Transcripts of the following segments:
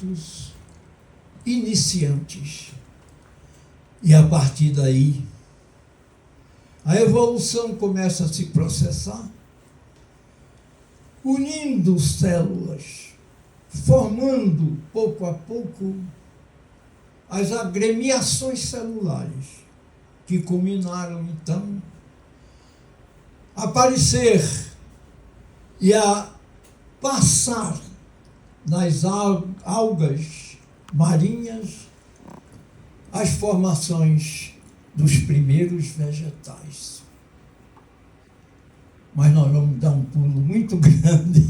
dos iniciantes. E a partir daí, a evolução começa a se processar, unindo células, formando, pouco a pouco, as agremiações celulares, que culminaram, então, a aparecer e a passar nas algas marinhas as formações dos primeiros vegetais. Mas nós vamos dar um pulo muito grande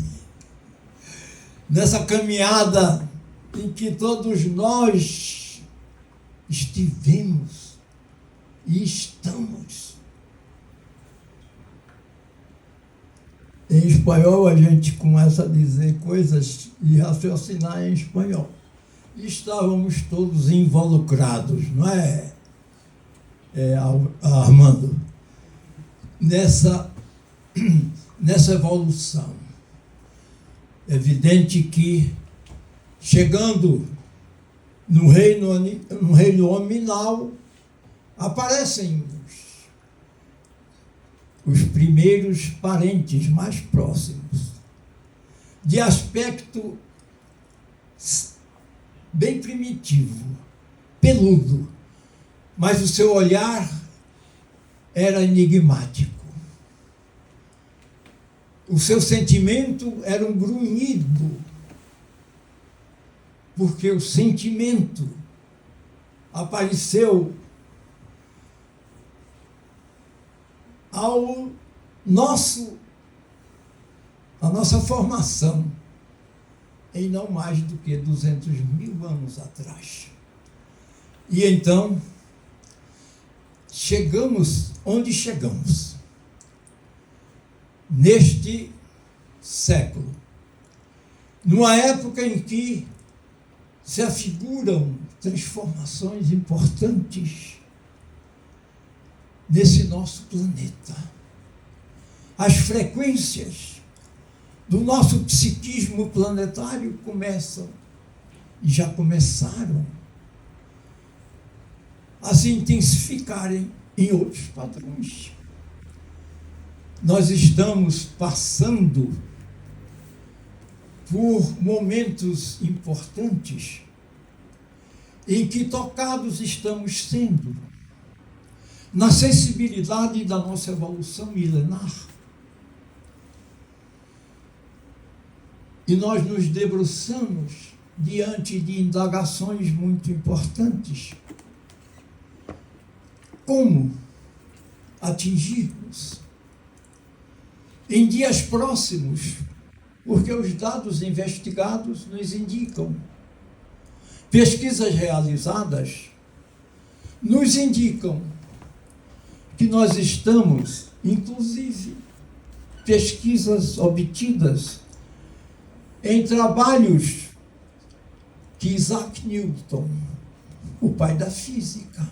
nessa caminhada em que todos nós estivemos e estamos. Em espanhol, a gente começa a dizer coisas e raciocinar em espanhol. E estávamos todos involucrados, não é, Armando? Nessa evolução. É evidente que, chegando no reino hominal, aparecem os primeiros parentes mais próximos, de aspecto bem primitivo, peludo, mas o seu olhar era enigmático. O seu sentimento era um grunhido, porque o sentimento apareceu a nossa formação em não mais do que 200.000 anos atrás. E então, chegamos onde chegamos, neste século, numa época em que se afiguram transformações importantes nesse nosso planeta. As frequências do nosso psiquismo planetário começam, e já começaram, a se intensificarem em outros padrões. Nós estamos passando por momentos importantes em que tocados estamos sendo na sensibilidade da nossa evolução milenar. E nós nos debruçamos diante de indagações muito importantes. Como atingirmos em dias próximos, porque os dados investigados nos indicam, pesquisas realizadas nos indicam que nós estamos, inclusive, pesquisas obtidas em trabalhos que Isaac Newton, o pai da física,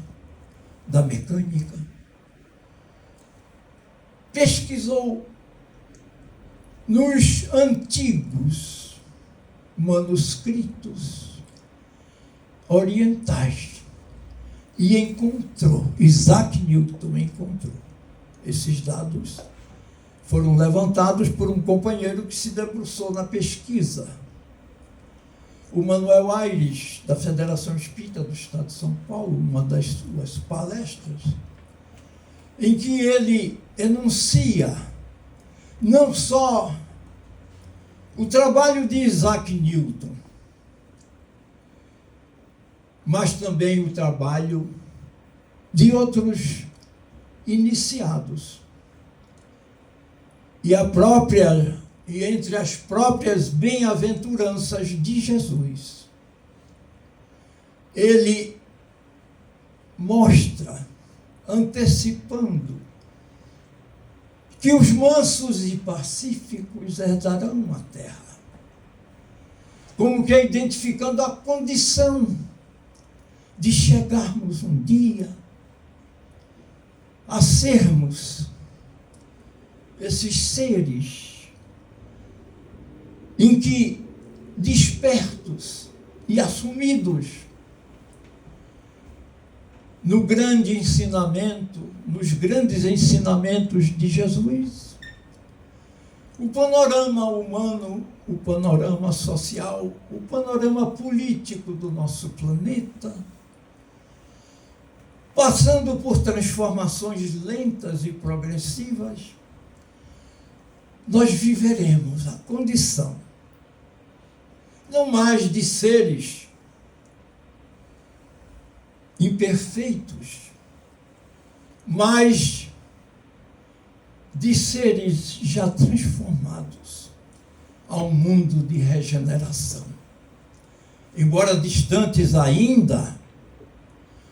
da mecânica, pesquisou nos antigos manuscritos orientais e encontrou, Isaac Newton encontrou. Esses dados foram levantados por um companheiro que se debruçou na pesquisa, o Manuel Aires, da Federação Espírita do Estado de São Paulo, uma das suas palestras, em que ele enuncia não só o trabalho de Isaac Newton, mas também o trabalho de outros iniciados. E entre as próprias bem-aventuranças de Jesus, ele mostra, antecipando, que os mansos e pacíficos herdarão a terra, como que identificando a condição de chegarmos um dia a sermos esses seres em que, despertos, e assumidos no grande ensinamento, nos grandes ensinamentos de Jesus. O panorama humano, o panorama social, o panorama político do nosso planeta, passando por transformações lentas e progressivas, nós viveremos a condição não mais de seres imperfeitos, mas de seres já transformados ao mundo de regeneração. Embora distantes ainda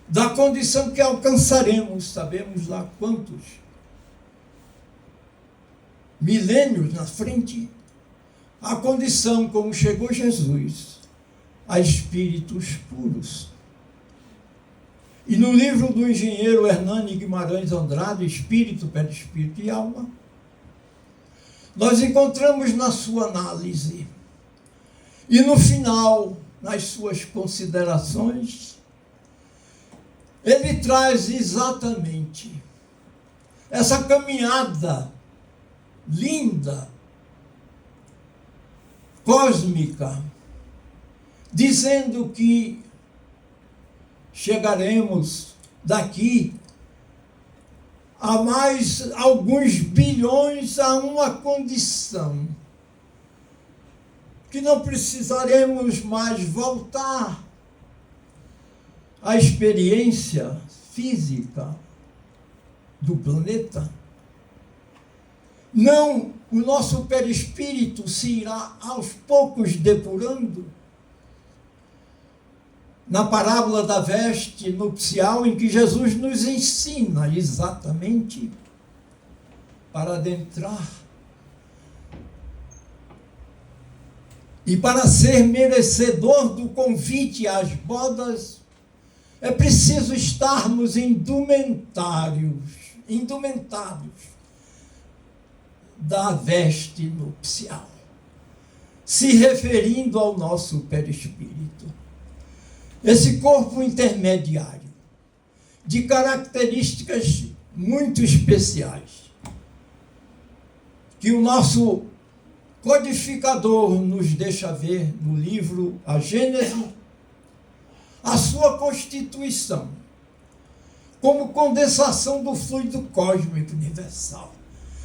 da condição que alcançaremos, sabemos lá quantos milênios na frente, a condição como chegou Jesus a espíritos puros. E no livro do engenheiro Hernani Guimarães Andrade, Espírito, Perispírito e Alma, nós encontramos na sua análise e no final, nas suas considerações, ele traz exatamente essa caminhada linda, cósmica, dizendo que chegaremos daqui a mais alguns bilhões a uma condição que não precisaremos mais voltar à experiência física do planeta. Não, o nosso perispírito se irá aos poucos depurando. Na parábola da veste nupcial, em que Jesus nos ensina exatamente para adentrar e para ser merecedor do convite às bodas, é preciso estarmos indumentados da veste nupcial, se referindo ao nosso perispírito. Esse corpo intermediário, de características muito especiais, que o nosso codificador nos deixa ver no livro A Gênese, a sua constituição, como condensação do fluido cósmico universal,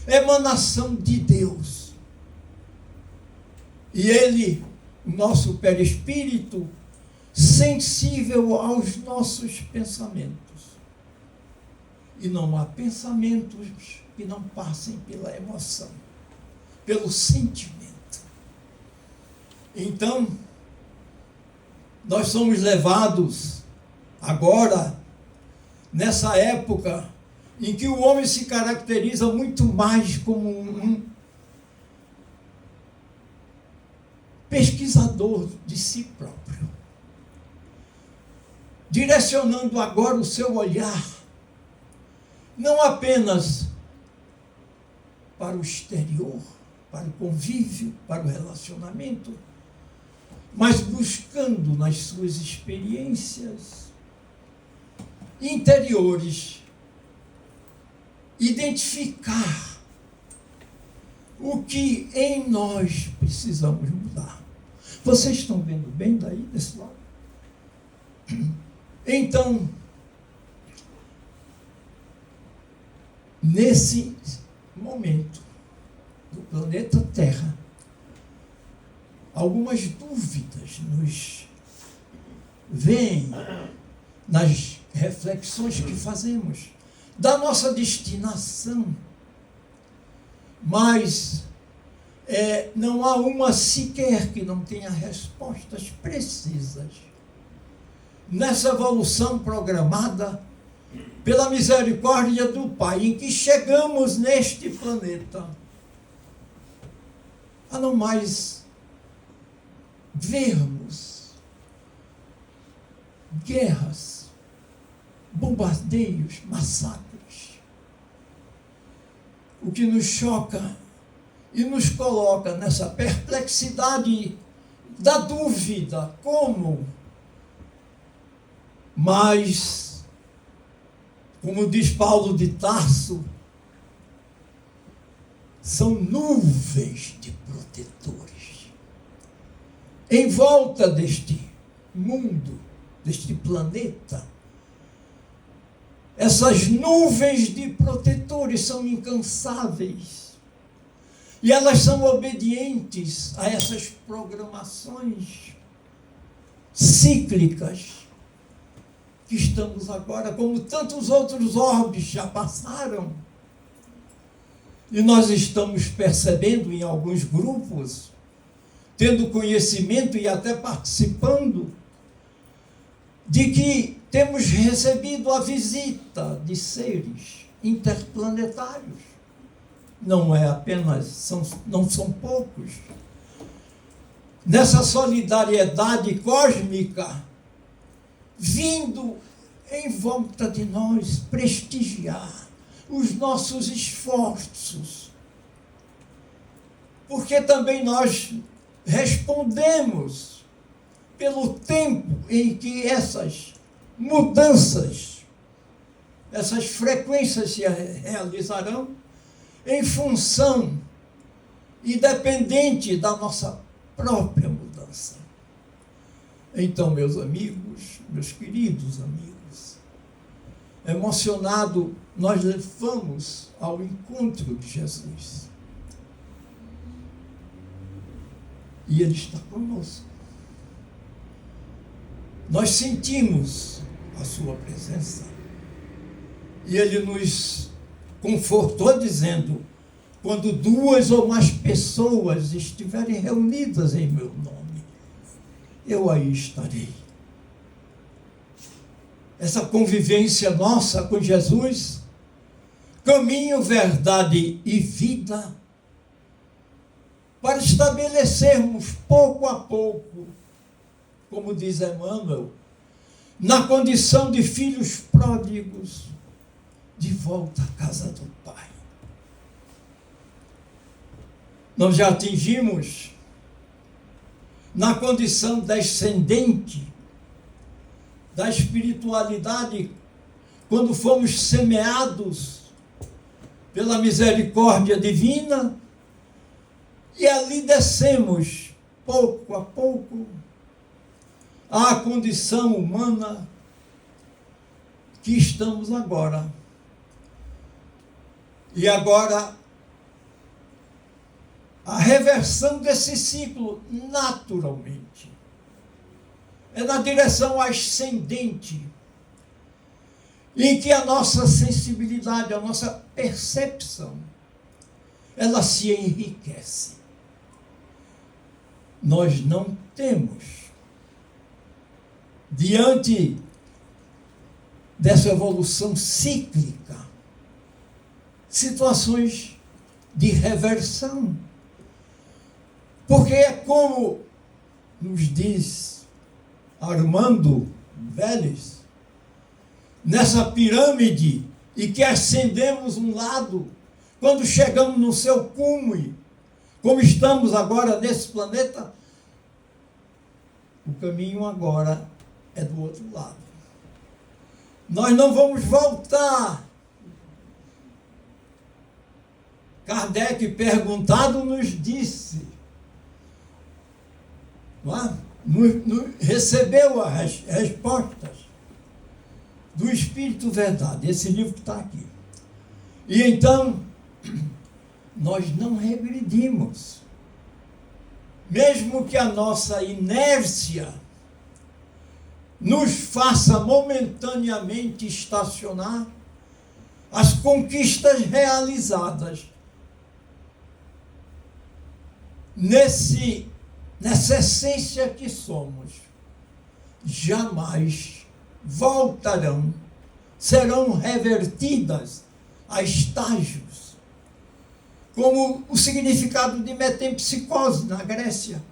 emanação de Deus. E ele, o nosso perispírito, sensível aos nossos pensamentos. E não há pensamentos que não passem pela emoção, pelo sentimento. Então, nós somos levados agora, nessa época em que o homem se caracteriza muito mais como um pesquisador de si próprio, direcionando agora o seu olhar não apenas para o exterior, para o convívio, para o relacionamento, mas buscando nas suas experiências interiores identificar o que em nós precisamos mudar. Vocês estão vendo bem daí, desse lado? Então, nesse momento do planeta Terra, algumas dúvidas nos vêm nas reflexões que fazemos da nossa destinação, mas não há uma sequer que não tenha respostas precisas nessa evolução programada pela misericórdia do Pai, em que chegamos neste planeta a não mais vermos guerras, bombardeios, massacres. O que nos choca e nos coloca nessa perplexidade da dúvida, como? Mas, como diz Paulo de Tarso, são nuvens de protetores em volta deste mundo, deste planeta. Essas nuvens de protetores são incansáveis e elas são obedientes a essas programações cíclicas que estamos agora, como tantos outros orbes já passaram. E nós estamos percebendo em alguns grupos, tendo conhecimento e até participando, de que temos recebido a visita de seres interplanetários. Não é apenas, não são poucos. Nessa solidariedade cósmica, vindo em volta de nós prestigiar os nossos esforços. Porque também nós respondemos pelo tempo em que essas mudanças, essas frequências se realizarão em função e dependente da nossa própria mudança. Então, meus amigos, meus queridos amigos, emocionado, nós levamos ao encontro de Jesus. E Ele está conosco. Nós sentimos a sua presença. E Ele nos confortou dizendo: quando 2 ou mais pessoas estiverem reunidas em meu nome, eu aí estarei. Essa convivência nossa com Jesus, caminho, verdade e vida, para estabelecermos pouco a pouco, como diz Emmanuel, na condição de filhos pródigos, de volta à casa do Pai. Nós já atingimos, na condição descendente da espiritualidade, quando fomos semeados pela misericórdia divina, e ali descemos, pouco a pouco, à condição humana que estamos agora. E agora, a reversão desse ciclo, naturalmente, é na direção ascendente, em que a nossa sensibilidade, a nossa percepção, ela se enriquece. Nós não temos, diante dessa evolução cíclica, situações de reversão. Porque é como nos diz Armando Vélez, nessa pirâmide, e que ascendemos um lado, quando chegamos no seu cume, como estamos agora nesse planeta, o caminho agora é do outro lado. Nós não vamos voltar. Kardec, perguntado, nos disse, não é? Recebeu as respostas do Espírito Verdade, esse livro que está aqui. E então, nós não regredimos. Mesmo que a nossa inércia nos faça momentaneamente estacionar, as conquistas realizadas nessa essência que somos, jamais voltarão, serão revertidas a estágios, como o significado de metempsicose na Grécia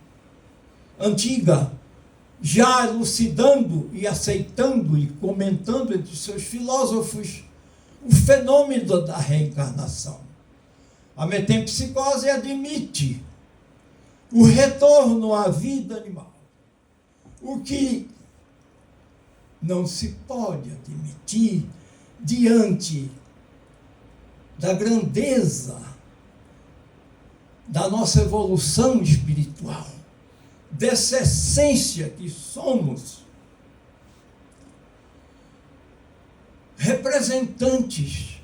antiga, já elucidando e aceitando e comentando entre os seus filósofos o fenômeno da reencarnação. A metempsicose admite o retorno à vida animal. O que não se pode admitir diante da grandeza da nossa evolução espiritual, dessa essência que somos, representantes.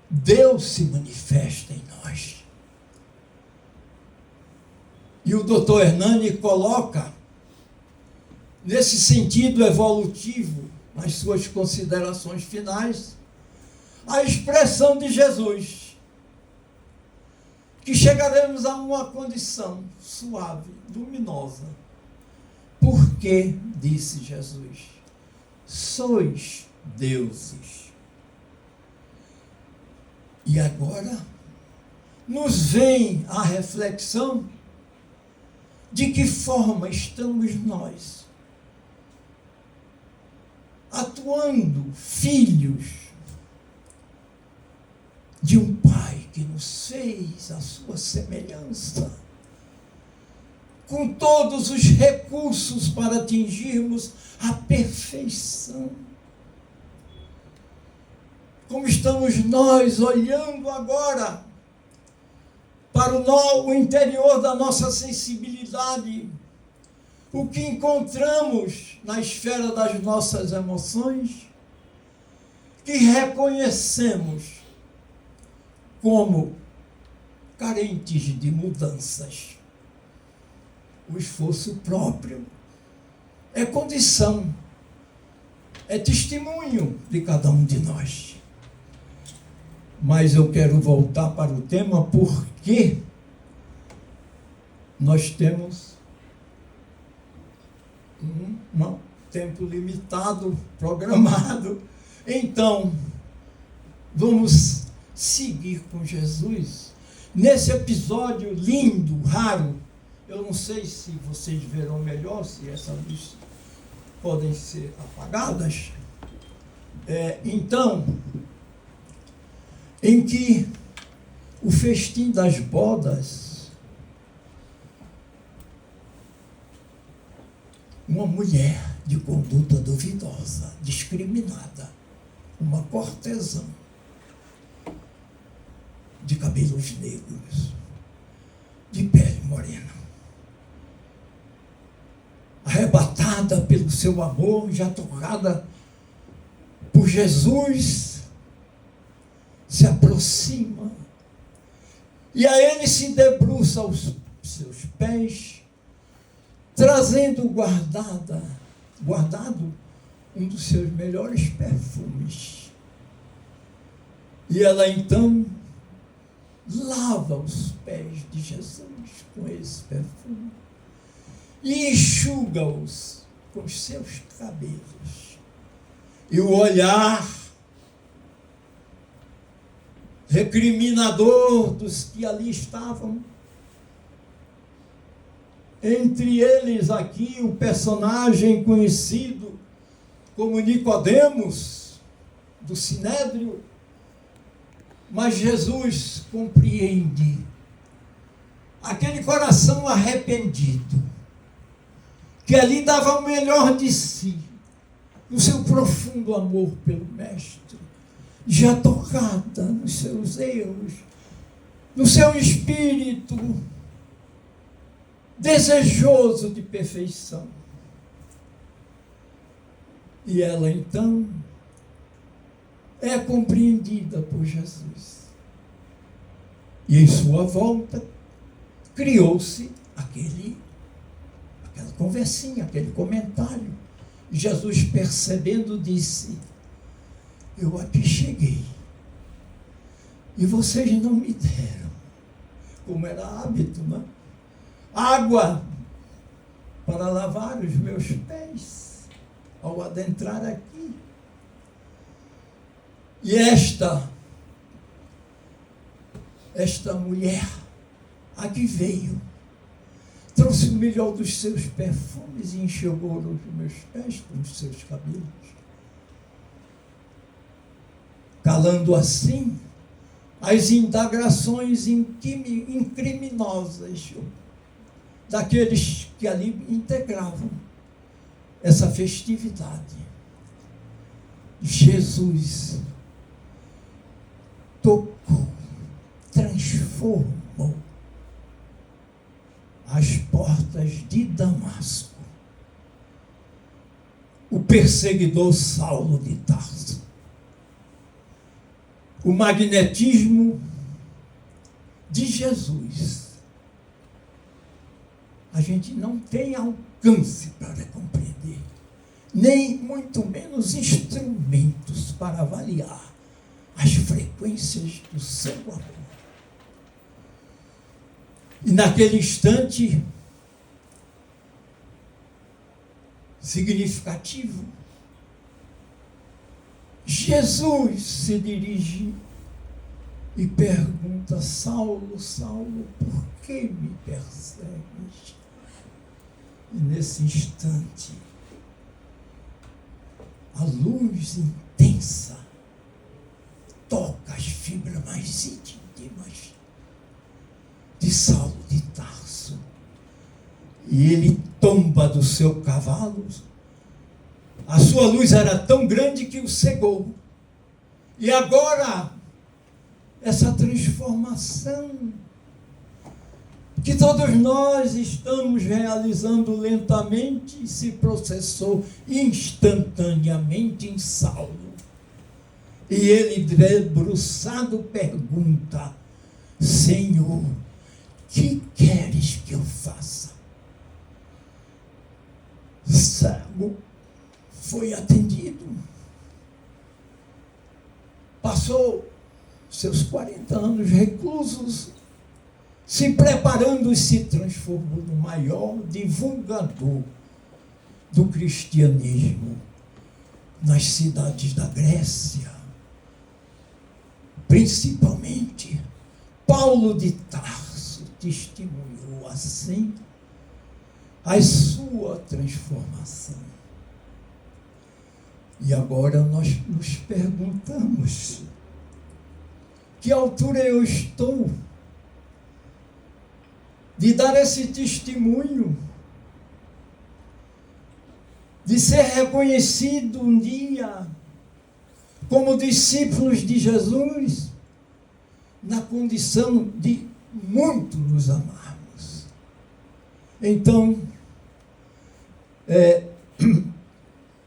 Deus se manifesta em nós. E o Dr. Hernani coloca, nesse sentido evolutivo, nas suas considerações finais, a expressão de Jesus, que chegaremos a uma condição suave, luminosa. Porque, disse Jesus, sois deuses. E agora nos vem a reflexão de que forma estamos nós atuando filhos de um Pai que nos fez a sua semelhança, com todos os recursos para atingirmos a perfeição. Como estamos nós olhando agora para o interior da nossa sensibilidade, o que encontramos na esfera das nossas emoções, que reconhecemos como carentes de mudanças. O esforço próprio é condição, é testemunho de cada um de nós. Mas eu quero voltar para o tema porque nós temos um tempo limitado, programado. Então, vamos seguir com Jesus nesse episódio lindo, raro. Eu não sei se vocês verão melhor, se essa luz podem ser apagadas. Então, em que o festim das bodas, uma mulher de conduta duvidosa, discriminada, uma cortesã, de cabelos negros, de pele morena, arrebatada pelo seu amor, já tocada por Jesus, se aproxima e a ele se debruça aos seus pés, trazendo guardado um dos seus melhores perfumes. E ela então lava os pés de Jesus com esse perfume e enxuga-os com os seus cabelos. E o olhar recriminador dos que ali estavam, entre eles aqui o personagem conhecido como Nicodemos, do Sinédrio, mas Jesus compreende aquele coração arrependido, que ali dava o melhor de si, no seu profundo amor pelo Mestre, já tocada nos seus erros, no seu espírito desejoso de perfeição. E ela então é compreendida por Jesus. E em sua volta criou-se aquela conversinha, aquele comentário. Jesus, percebendo, disse: eu aqui cheguei e vocês não me deram, como era hábito, né? Água para lavar os meus pés ao adentrar aqui. E esta mulher aqui veio, trouxe o melhor dos seus perfumes e enxugou os meus pés com os seus cabelos, calando assim as indagações incriminosas daqueles que ali integravam essa festividade. Jesus tocou, transformou as portas de Damasco. O perseguidor Saulo de Tarso. O magnetismo de Jesus. A gente não tem alcance para compreender, nem muito menos instrumentos para avaliar as frequências do seu amor. E naquele instante significativo, Jesus se dirige e pergunta: Saulo, Saulo, por que me persegues? E nesse instante, a luz intensa toca as fibras mais íntimas de Saulo de Tarso. E ele tomba do seu cavalo. A sua luz era tão grande que o cegou. E agora, essa transformação que todos nós estamos realizando lentamente se processou instantaneamente em Saulo. E ele, debruçado, pergunta: Senhor, que queres que eu faça? Cego foi atendido. Passou seus 40 anos reclusos, se preparando e se transformou no maior divulgador do cristianismo nas cidades da Grécia. Principalmente, Paulo de Tarso testemunhou assim a sua transformação. E agora nós nos perguntamos: que altura eu estou de dar esse testemunho, de ser reconhecido um dia como discípulos de Jesus, na condição de muito nos amarmos? Então,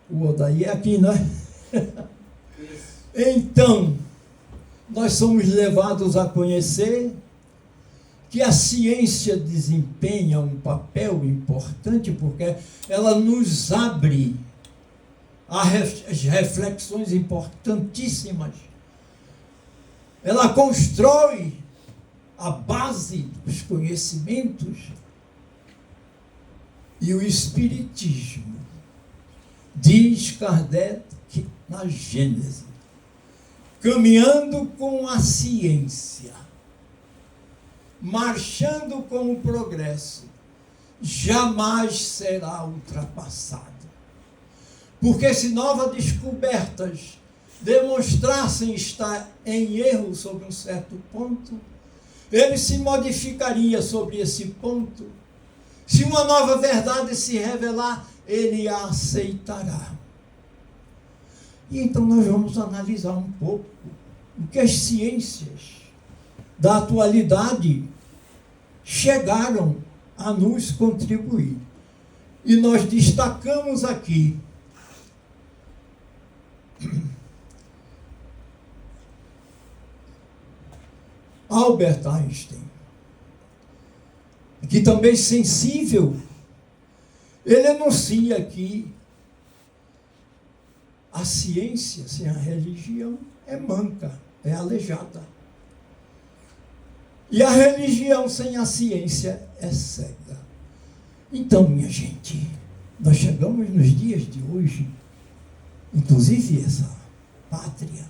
o Odaí é aqui, não é? Então, nós somos levados a conhecer que a ciência desempenha um papel importante, porque ela nos abre as reflexões importantíssimas. Ela constrói a base dos conhecimentos. E o Espiritismo, diz Kardec na Gênese, caminhando com a ciência, marchando com o progresso, jamais será ultrapassado. Porque se novas descobertas demonstrassem estar em erro sobre um certo ponto, ele se modificaria sobre esse ponto. Se uma nova verdade se revelar, ele a aceitará. E então nós vamos analisar um pouco o que as ciências da atualidade chegaram a nos contribuir. E nós destacamos aqui Albert Einstein, que também sensível, ele anuncia que a ciência sem a religião é manca, é aleijada. E a religião sem a ciência é cega. Então, minha gente, nós chegamos nos dias de hoje, inclusive essa pátria,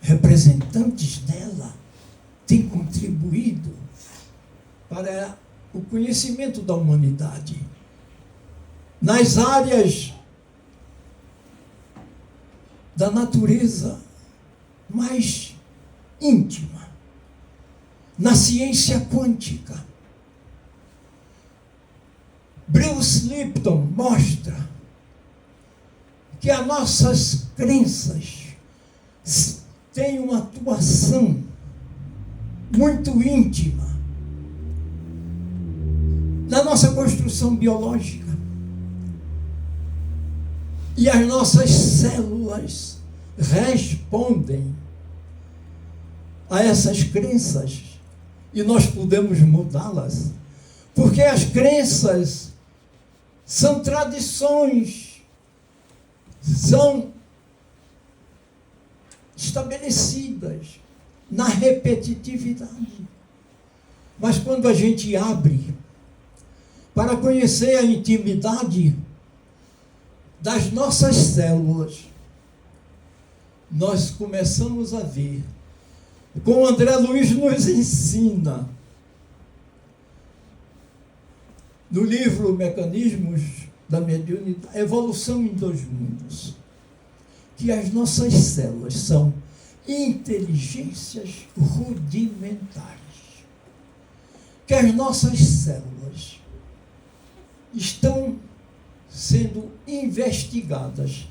representantes dela têm contribuído para o conhecimento da humanidade nas áreas da natureza mais íntima, na ciência quântica. Bruce Lipton mostra que as nossas crenças têm uma atuação muito íntima na nossa construção biológica. E as nossas células respondem a essas crenças e nós podemos mudá-las, porque as crenças são tradições, são estabelecidas na repetitividade. Mas quando a gente abre para conhecer a intimidade das nossas células, nós começamos a ver, como André Luiz nos ensina, no livro Mecanismos da Mediunidade, Evolução em Dois Mundos, que as nossas células são inteligências rudimentares, que as nossas células estão sendo investigadas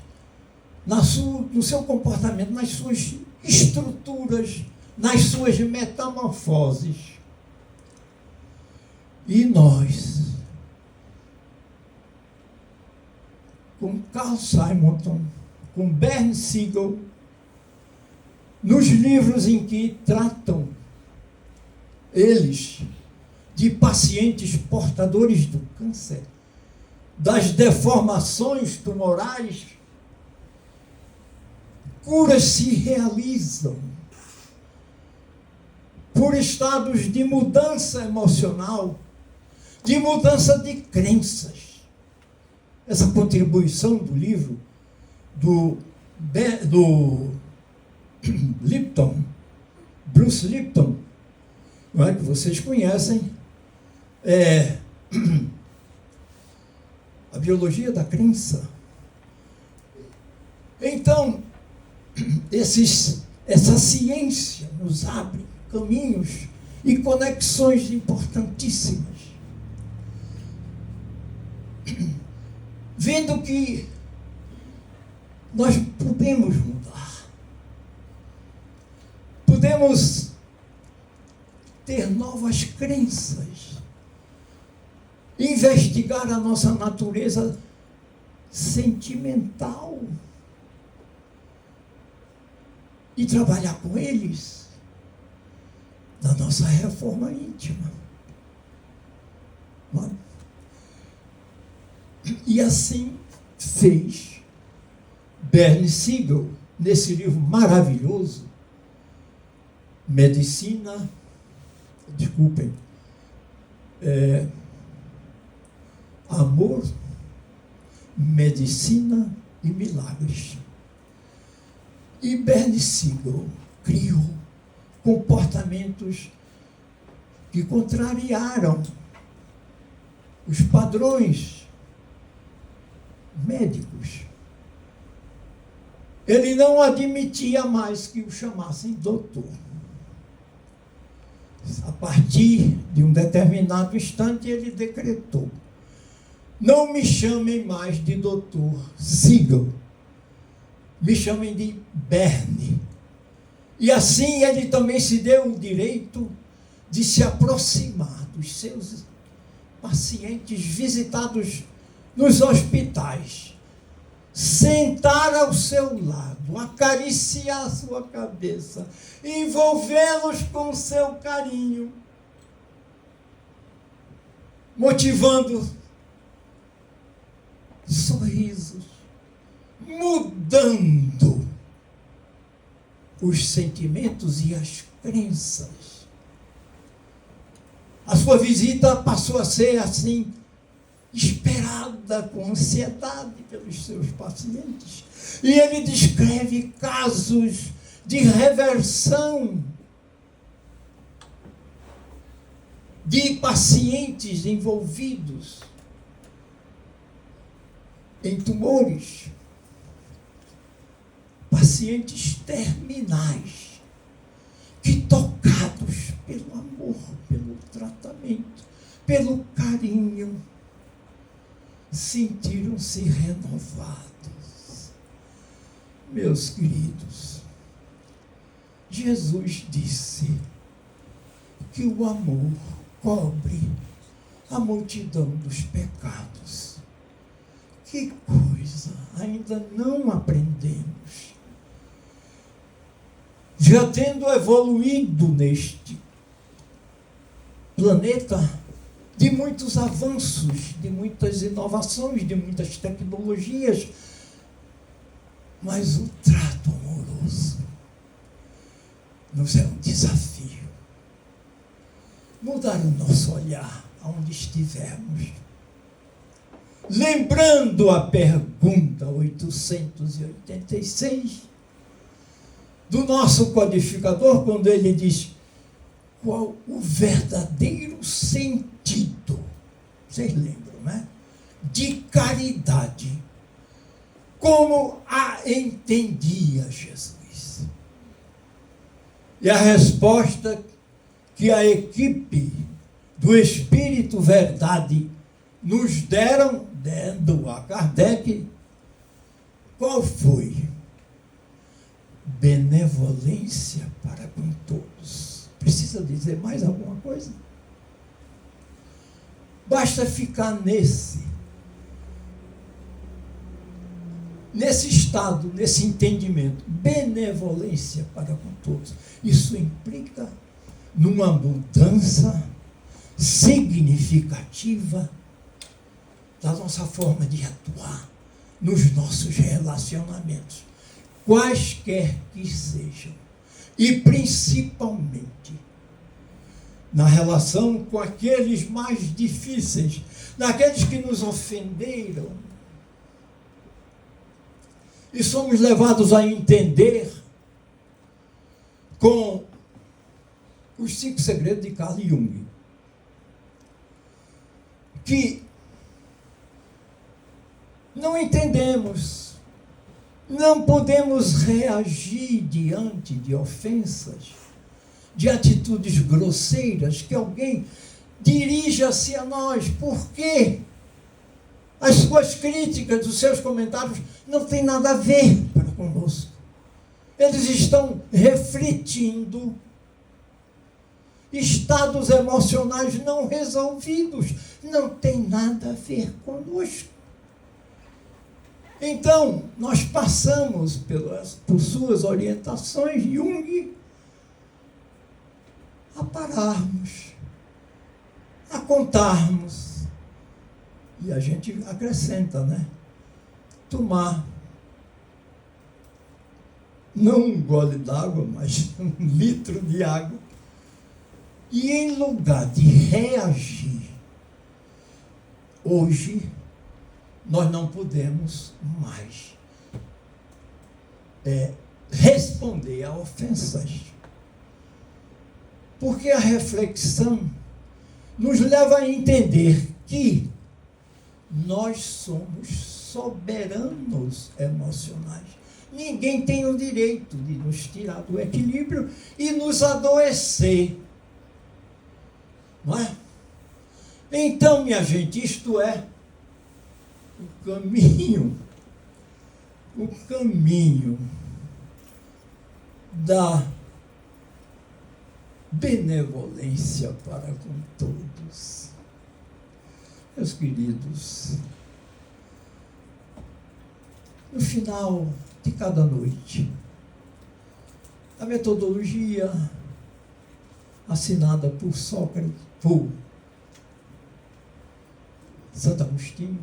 no seu comportamento, nas suas estruturas, nas suas metamorfoses. E nós, com Carl Simonton, com Bernd Siegel, nos livros em que tratam eles de pacientes portadores do câncer, das deformações tumorais, curas se realizam por estados de mudança emocional, de mudança de crenças. Essa contribuição do livro do Lipton, Bruce Lipton, não é, que vocês conhecem, a biologia da crença. Então, essa ciência nos abre caminhos e conexões importantíssimas. Vendo que nós podemos mudar, podemos ter novas crenças, investigar a nossa natureza sentimental e trabalhar com eles na nossa reforma íntima. E assim fez Bernd Siegel, nesse livro maravilhoso, Amor, Medicina e Milagres. E Bernd Siegel criou comportamentos que contrariaram os padrões médicos. Ele não admitia mais que o chamassem doutor. A partir de um determinado instante, ele decretou: não me chamem mais de doutor Siegel, me chamem de Bernd. E assim ele também se deu o direito de se aproximar dos seus pacientes visitados nos hospitais, sentar ao seu lado, acariciar a sua cabeça, envolvê-los com seu carinho, motivando sorrisos, mudando os sentimentos e as crenças. A sua visita passou a ser assim, esperada com ansiedade pelos seus pacientes. E ele descreve casos de reversão de pacientes envolvidos em tumores, pacientes terminais, que tratamento, pelo carinho, sentiram-se renovados. Meus queridos, Jesus disse que o amor cobre a multidão dos pecados. Que coisa, ainda não aprendemos. Já tendo evoluído neste planeta de muitos avanços, de muitas inovações, de muitas tecnologias, mas o trato amoroso nos é um desafio. Mudar o nosso olhar aonde estivermos. Lembrando a pergunta 886 do nosso codificador, quando ele diz: qual o verdadeiro sentido, vocês lembram, né? De caridade, como a entendia Jesus? E a resposta que a equipe do Espírito Verdade nos deram, dando a Kardec, qual foi? Benevolência para com todos. Precisa dizer mais alguma coisa? Basta ficar nesse estado, nesse entendimento. Benevolência para com todos. Isso implica numa mudança significativa da nossa forma de atuar nos nossos relacionamentos, quaisquer que sejam, e principalmente na relação com aqueles mais difíceis, naqueles que nos ofenderam. E somos levados a entender com os 5 segredos de Carl Jung, que não entendemos, não podemos reagir diante de ofensas, de atitudes grosseiras, que alguém dirija-se a nós. Por quê? As suas críticas, os seus comentários não têm nada a ver para conosco. Eles estão refletindo estados emocionais não resolvidos. Não tem nada a ver conosco. Então, nós passamos por suas orientações, Jung, a pararmos, a contarmos. E a gente acrescenta, né? Tomar não um gole d'água, mas 1 litro de água. E em lugar de reagir, hoje, nós não podemos mais responder a ofensas. Porque a reflexão nos leva a entender que nós somos soberanos emocionais. Ninguém tem o direito de nos tirar do equilíbrio e nos adoecer. Não é? Então, minha gente, isto é o caminho da benevolência para com todos. Meus queridos, no final de cada noite, a metodologia assinada por Sócrates, por Santo Agostinho,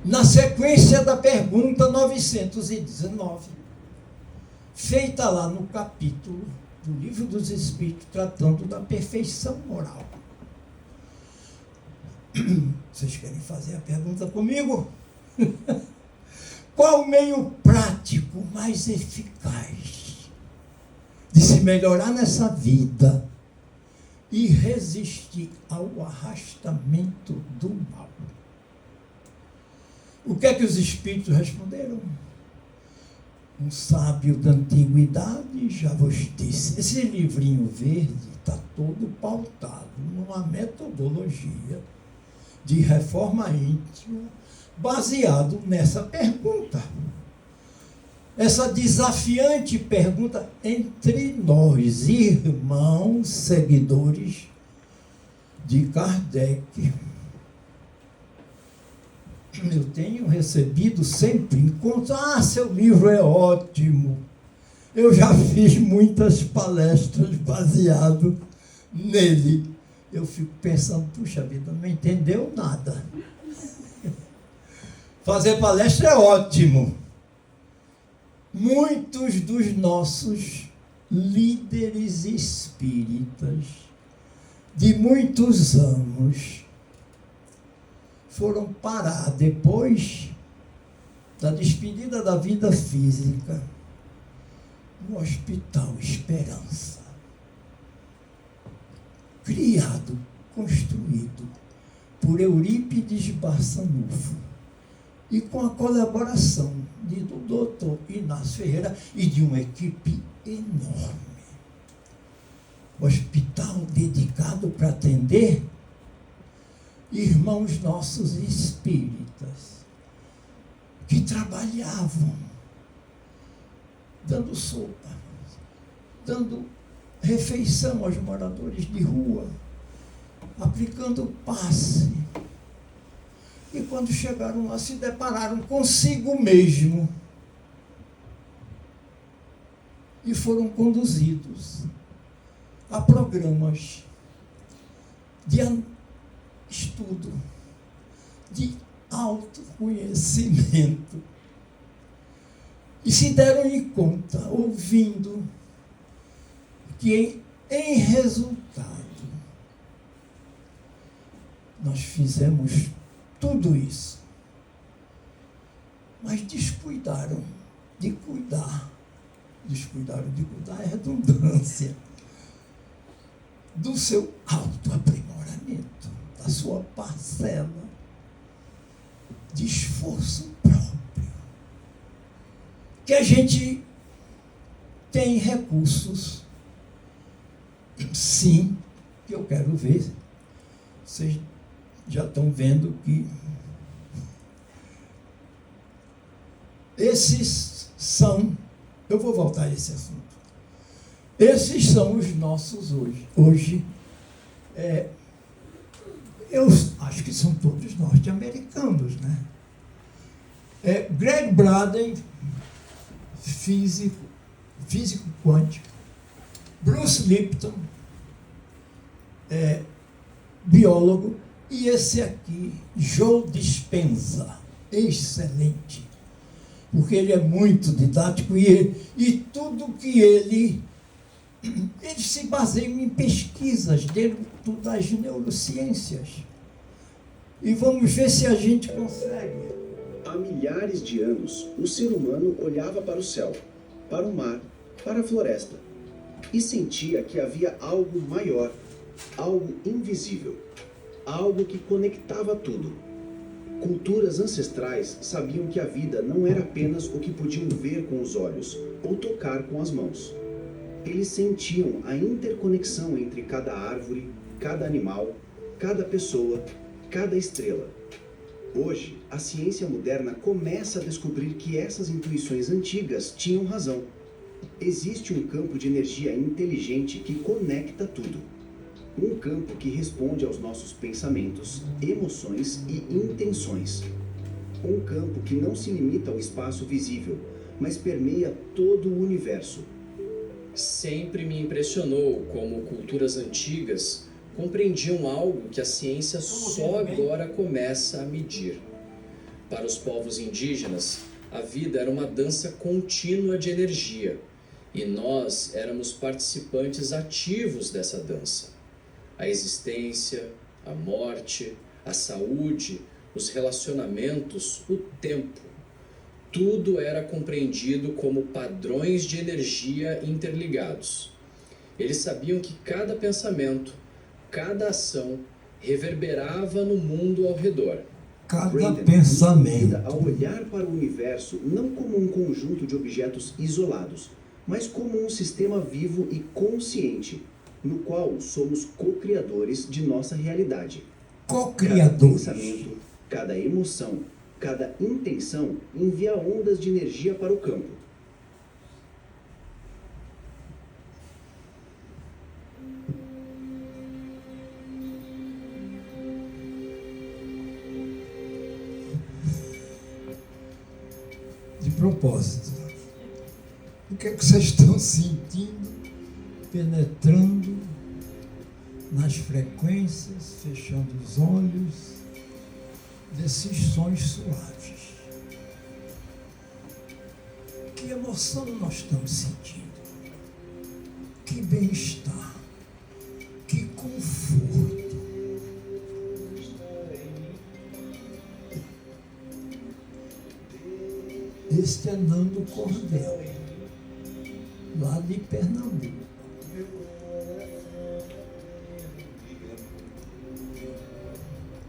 na sequência da pergunta 919, feita lá no capítulo do Livro dos Espíritos, tratando da perfeição moral. Vocês querem fazer a pergunta comigo? Qual o meio prático mais eficaz de se melhorar nessa vida e resistir ao arrastamento do mal? O que é que os Espíritos responderam? um sábio da antiguidade já vos disse. Esse livrinho verde está todo pautado numa metodologia de reforma íntima, baseado nessa pergunta. Essa desafiante pergunta entre nós, irmãos, seguidores de Kardec. Eu tenho recebido sempre encontros. Seu livro é ótimo. Eu já fiz muitas palestras baseado nele. Eu fico pensando, puxa vida, não entendeu nada. Fazer palestra é ótimo. Muitos dos nossos líderes espíritas de muitos anos foram parar depois da despedida da vida física no Hospital Esperança, criado, construído por Eurípides Barçanufo e com a colaboração do doutor Inácio Ferreira e de uma equipe enorme. Hospital dedicado para atender irmãos nossos espíritas que trabalhavam dando sopa, dando refeição aos moradores de rua, aplicando passe. E quando chegaram lá, se depararam consigo mesmo e foram conduzidos a programas de estudo, de autoconhecimento. E se deram em conta, ouvindo, que em resultado nós fizemos tudo isso, mas descuidaram de cuidar é redundância, do seu autoaprimoramento, da sua parcela de esforço próprio. Que a gente tem recursos, sim, que eu quero ver. Vocês já estão vendo que esses são, eu vou voltar a esse assunto, esses são os nossos hoje. Hoje, eu acho que são todos norte-americanos, né? Greg Braden, físico quântico, Bruce Lipton, biólogo, e esse aqui, Joe Dispenza, excelente, porque ele é muito didático e tudo que ele se baseia em pesquisas dentro das neurociências. E vamos ver se a gente consegue. Há milhares de anos, o ser humano olhava para o céu, para o mar, para a floresta, e sentia que havia algo maior, algo invisível, algo que conectava tudo. Culturas ancestrais sabiam que a vida não era apenas o que podiam ver com os olhos ou tocar com as mãos. Eles sentiam a interconexão entre cada árvore, cada animal, cada pessoa, cada estrela. Hoje, a ciência moderna começa a descobrir que essas intuições antigas tinham razão. Existe um campo de energia inteligente que conecta tudo. Um campo que responde aos nossos pensamentos, emoções e intenções. Um campo que não se limita ao espaço visível, mas permeia todo o universo. Sempre me impressionou como culturas antigas compreendiam algo que a ciência só agora começa a medir. Para os povos indígenas, a vida era uma dança contínua de energia, e nós éramos participantes ativos dessa dança. A existência, a morte, a saúde, os relacionamentos, o tempo. Tudo era compreendido como padrões de energia interligados. Eles sabiam que cada pensamento, cada ação reverberava no mundo ao redor. cada Braden pensamento. nos convida a olhar para o universo não como um conjunto de objetos isolados, mas como um sistema vivo e consciente, no qual somos co-criadores de nossa realidade. Cada Co-criadores. pensamento, cada emoção, cada intenção envia ondas de energia para o campo. De propósito, o que é que vocês estão sentindo, penetrando nas frequências, fechando os olhos, desses sons suaves? Que emoção nós estamos sentindo? Que bem-estar, que conforto. Este é Nando Cordel, lá de Pernambuco.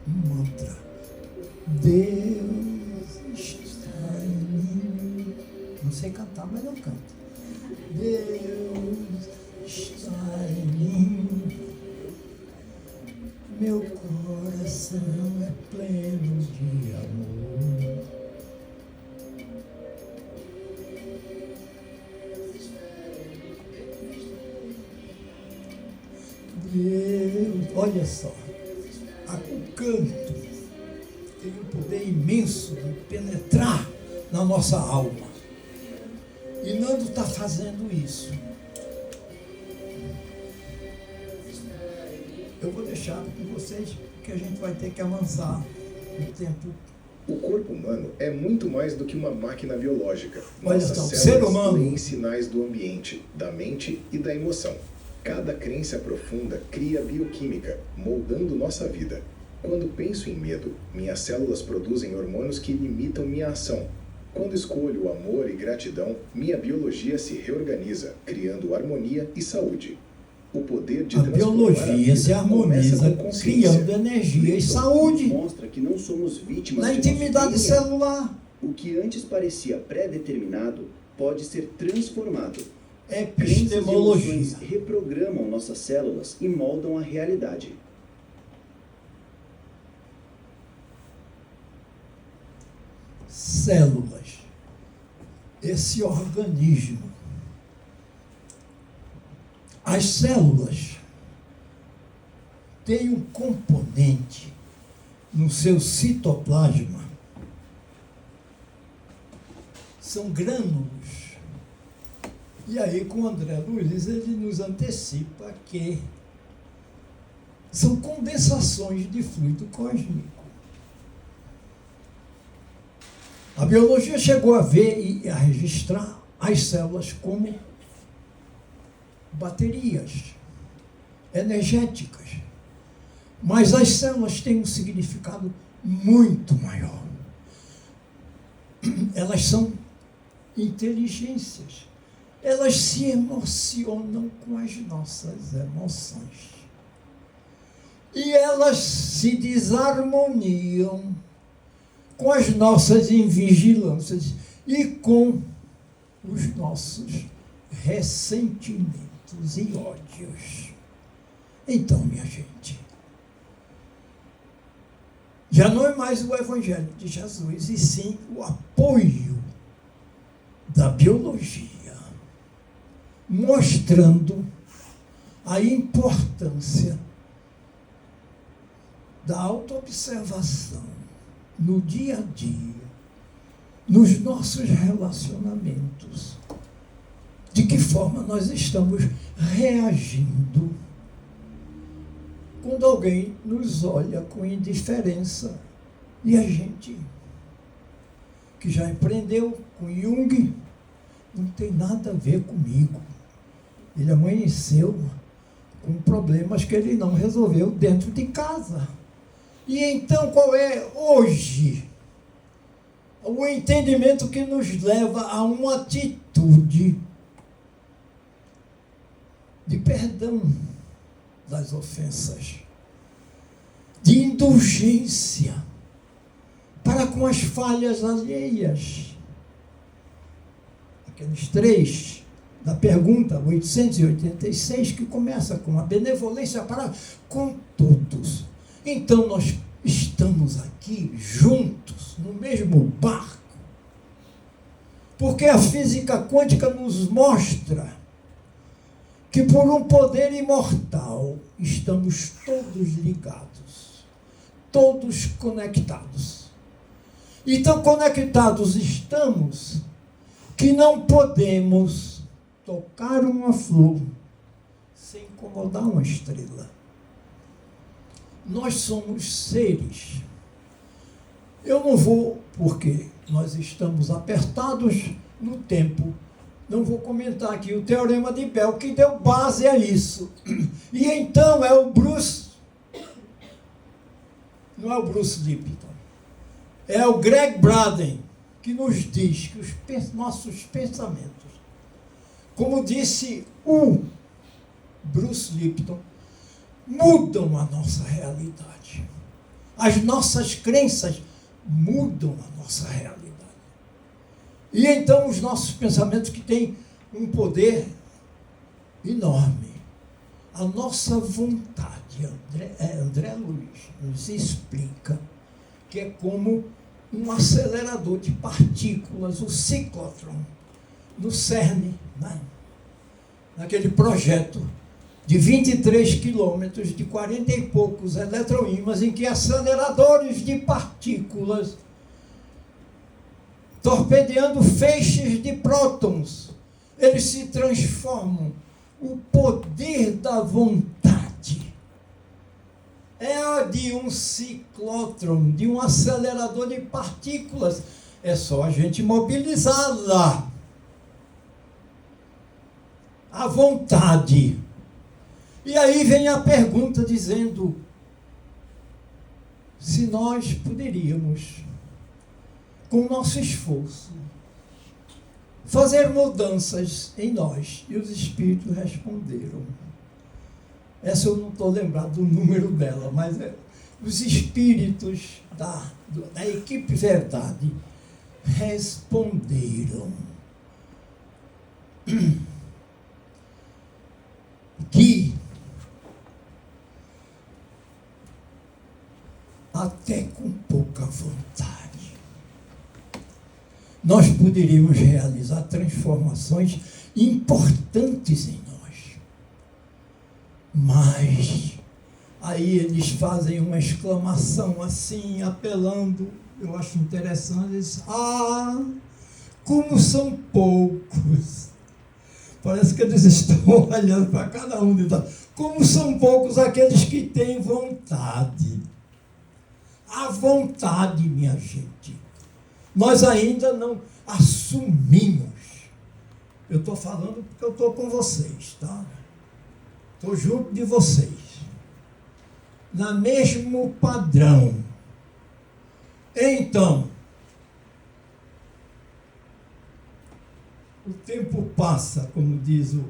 Um mantra. Deus está em mim. Não sei cantar, mas eu canto. Deus está em mim. Meu coração é pleno de amor. Deus, olha só, o canto tem um poder imenso de penetrar na nossa alma. E Nando está fazendo isso. Eu vou deixar com vocês, porque a gente vai ter que avançar no tempo. O corpo humano é muito mais do que uma máquina biológica. Olha Nossas só, o células ser humano leem sinais do ambiente, da mente e da emoção. Cada crença profunda cria bioquímica, moldando nossa vida. Quando penso em medo, minhas células produzem hormônios que limitam minha ação. Quando escolho o amor e gratidão, minha biologia se reorganiza, criando harmonia e saúde. O poder de a transformar biologia vida se harmoniza, começa com consciência. criando energia e saúde Mostra que não somos vítimas na de intimidade nosso DNA. celular. O que antes parecia pré-determinado pode ser transformado. Crenças e Epistemologia. emoções reprogramam nossas células e moldam a realidade. Células. Esse organismo. As células têm um componente no seu citoplasma. São grânulos. E aí, com o André Luiz, ele nos antecipa que são condensações de fluido cósmico. A biologia chegou a ver e a registrar as células como baterias energéticas. Mas as células têm um significado muito maior. Elas são inteligências. Elas se emocionam com as nossas emoções. E elas se desarmoniam com as nossas invigilâncias e com os nossos ressentimentos e ódios. Então, minha gente, já não é mais o Evangelho de Jesus, e sim o apoio da biologia, mostrando a importância da autoobservação no dia a dia, nos nossos relacionamentos. De que forma nós estamos reagindo quando alguém nos olha com indiferença e a gente, que já empreendeu com Jung, não tem nada a ver comigo. Ele amanheceu com problemas que ele não resolveu dentro de casa. E então qual é hoje o entendimento que nos leva a uma atitude de perdão das ofensas, de indulgência, para com as falhas alheias. Aqueles 3 da pergunta 886, que começa com a benevolência para com todos. Então nós estamos aqui juntos, no mesmo barco, porque a física quântica nos mostra que por um poder imortal estamos todos ligados, todos conectados. E tão conectados estamos que não podemos tocar uma flor sem incomodar uma estrela. Nós somos seres. Eu não vou, porque nós estamos apertados no tempo, não vou comentar aqui o Teorema de Bell, que deu base a isso. E então é o Bruce, não é o Bruce Lipton, é o Greg Braden, que nos diz que os nossos pensamentos, como disse o Bruce Lipton, mudam a nossa realidade. As nossas crenças mudam a nossa realidade. E então os nossos pensamentos, que têm um poder enorme. A nossa vontade, André Luiz nos explica que é como um acelerador de partículas, o ciclotron, no CERN, né? Naquele projeto de 23 quilômetros, de 40 e poucos eletroímãs, em que aceleradores de partículas, torpedeando feixes de prótons, eles se transformam. O poder da vontade é de um ciclotron, de um acelerador de partículas. É só a gente mobilizá-la. A vontade. E aí vem a pergunta dizendo se nós poderíamos, com o nosso esforço, fazer mudanças em nós. E os espíritos responderam. Essa eu não estou lembrado do número dela, mas os espíritos da equipe Verdade responderam que até com pouca vontade nós poderíamos realizar transformações importantes em nós. Mas aí eles fazem uma exclamação assim, apelando, eu acho interessante, eles dizem, como são poucos. Parece que eles estão olhando para cada um de nós. Como são poucos aqueles que têm vontade. A vontade, minha gente. Nós ainda não assumimos. Eu estou falando porque eu estou com vocês, tá? Estou junto de vocês. No mesmo padrão. Então, o tempo passa, como diz o...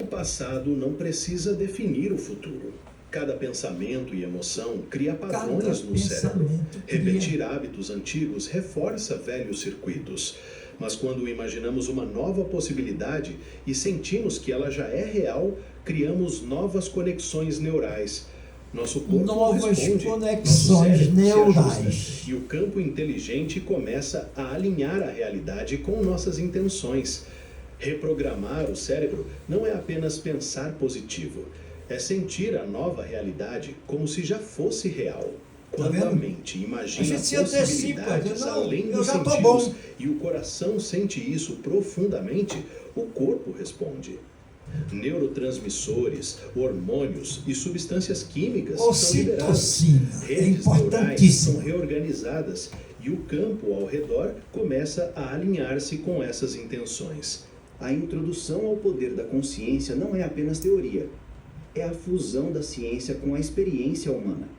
O passado não precisa definir o futuro. Cada pensamento e emoção cria padrões no cérebro. Repetir hábitos antigos reforça velhos circuitos. Mas quando imaginamos uma nova possibilidade e sentimos que ela já é real, criamos novas conexões neurais. Nosso corpo novas responde, conexões neurais. E o campo inteligente começa a alinhar a realidade com nossas intenções. Reprogramar o cérebro não é apenas pensar positivo. É sentir a nova realidade como se já fosse real. Quando a mente imagina possibilidades além dos sentidos e o coração sente isso profundamente, o corpo responde. Neurotransmissores, hormônios e substâncias químicas são liberadas. Redes neurais são reorganizadas e o campo ao redor começa a alinhar-se com essas intenções. A introdução ao poder da consciência não é apenas teoria. É a fusão da ciência com a experiência humana.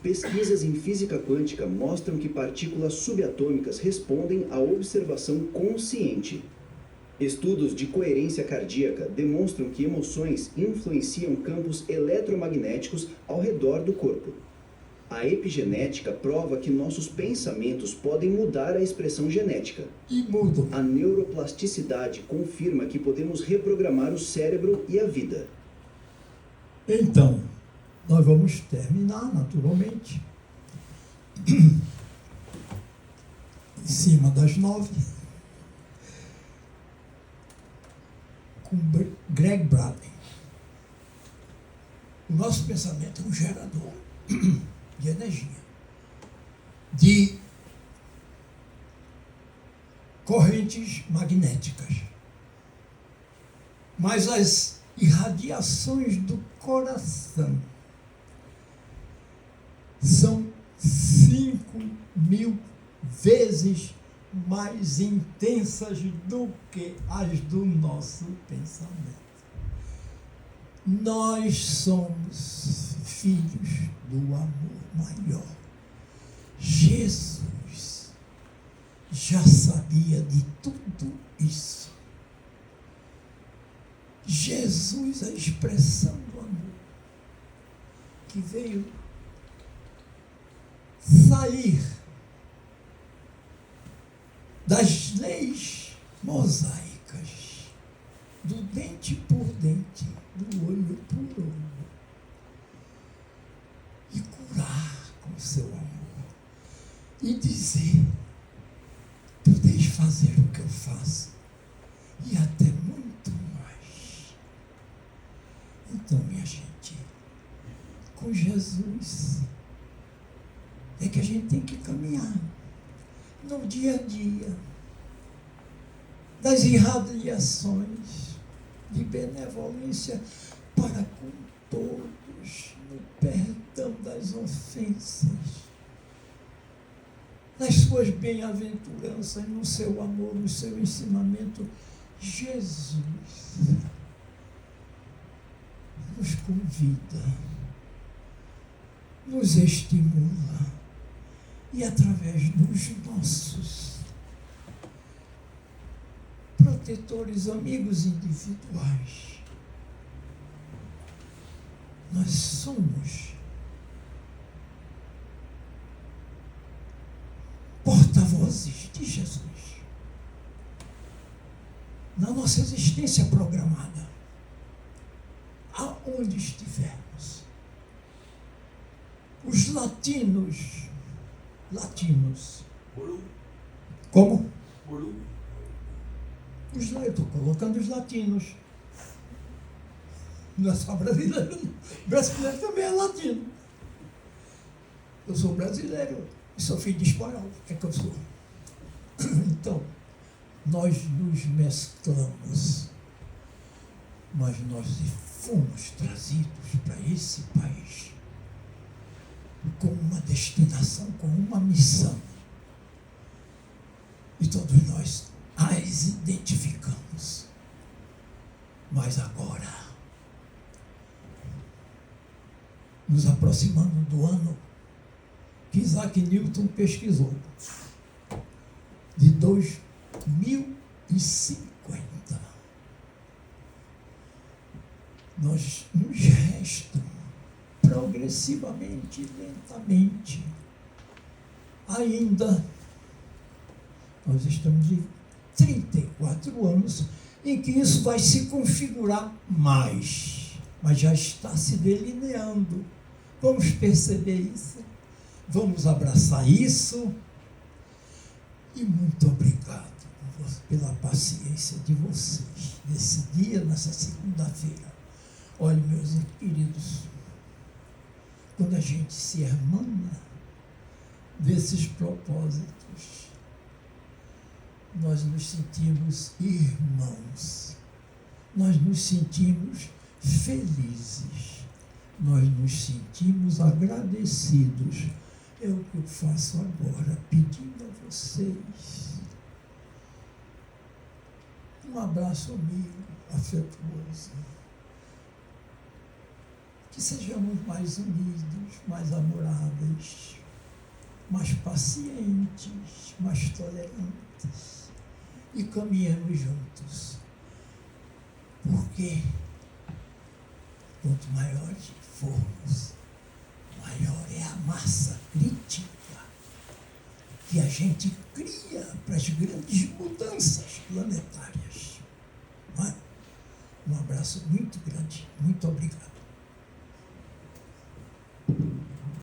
Pesquisas em física quântica mostram que partículas subatômicas respondem à observação consciente. Estudos de coerência cardíaca demonstram que emoções influenciam campos eletromagnéticos ao redor do corpo. A epigenética prova que nossos pensamentos podem mudar a expressão genética. E mudam. A neuroplasticidade confirma que podemos reprogramar o cérebro e a vida. Então, nós vamos terminar, naturalmente, em cima das 9, com Greg Braden. O nosso pensamento é um gerador de energia, de correntes magnéticas. Mas as irradiações do coração são 5.000 vezes mais intensas do que as do nosso pensamento. Nós somos filhos do amor maior. Jesus já sabia de tudo isso. Jesus, a expressão do amor, que veio sair das leis mosaicas, do dente por dente, do olho por olho, e curar com seu amor, e dizer: podeis fazer o que eu faço, e até muito mais. Então, minha gente, com Jesus é que a gente tem que caminhar no dia a dia, das irradiações de benevolência para com todos, no perdão das ofensas, nas suas bem-aventuranças, no seu amor, no seu ensinamento. Jesus nos convida, nos estimula, e através dos nossos protetores, amigos individuais, nós somos porta-vozes de Jesus na nossa existência programada, aonde estivermos. Os latinos. Como? Eu estou colocando os latinos. Não é só brasileiro, não. Brasileiro também é latino. Eu sou brasileiro e sou filho de espanhol. O que é que eu sou? Então, nós nos mesclamos, mas nós fomos trazidos para esse país com uma destinação, com uma missão. E todos nós as identificamos. Mas agora, nos aproximando do ano que Isaac Newton pesquisou, de 2050, nos restam progressivamente, lentamente, ainda, nós estamos em 34 anos, em que isso vai se configurar mais, mas já está se delineando. Vamos perceber isso, vamos abraçar isso, e muito obrigado pela paciência de vocês, nesse dia, nessa segunda-feira. Olha, meus queridos, quando a gente se hermana desses propósitos, nós nos sentimos irmãos, nós nos sentimos felizes, nós nos sentimos agradecidos. É o que eu faço agora, pedindo a vocês um abraço amigo, afetuoso, que sejamos mais unidos, mais amoráveis, mais pacientes, mais tolerantes, e caminhamos juntos, porque quanto maiores formos, maior é a massa crítica que a gente cria para as grandes mudanças planetárias. Não é? Um abraço muito grande. Muito obrigado.